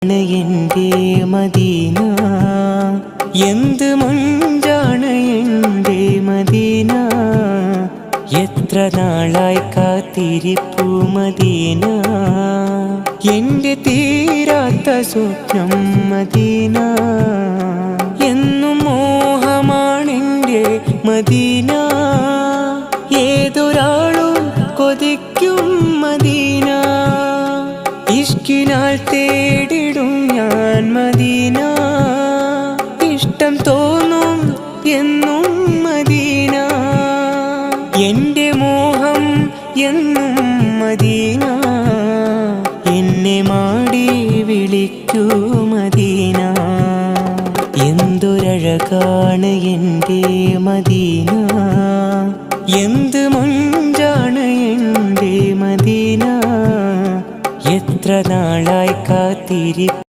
എൻ്റെ മദീന എന്ത് മഞ്ചാണ് എൻ്റെ മദീന എത്ര നാളായി കാത്തിരിപ്പു മദീന എൻ്റെ തീരാത്ത സ്വപ്നം മദീന എന്നും മോഹമാണെൻ്റെ മദീന ഏതൊരാളും കൊതിക്കും മദീന ഇഷ്കിനാൽ തേടിടും ഞാൻ മദീന ഇഷ്ടം തോന്നും എന്നും മദീന എൻ്റെ മോഹം എന്നും മദീന എന്നെ മാടി വിളിക്കൂ മദീന എന്തൊരഴകാണ് എൻ്റെ മദീന എന്ത് മഞ്ചാണ് എൻ്റെ മദീന എത്ര നാളായി കാത്തിരിപ്പു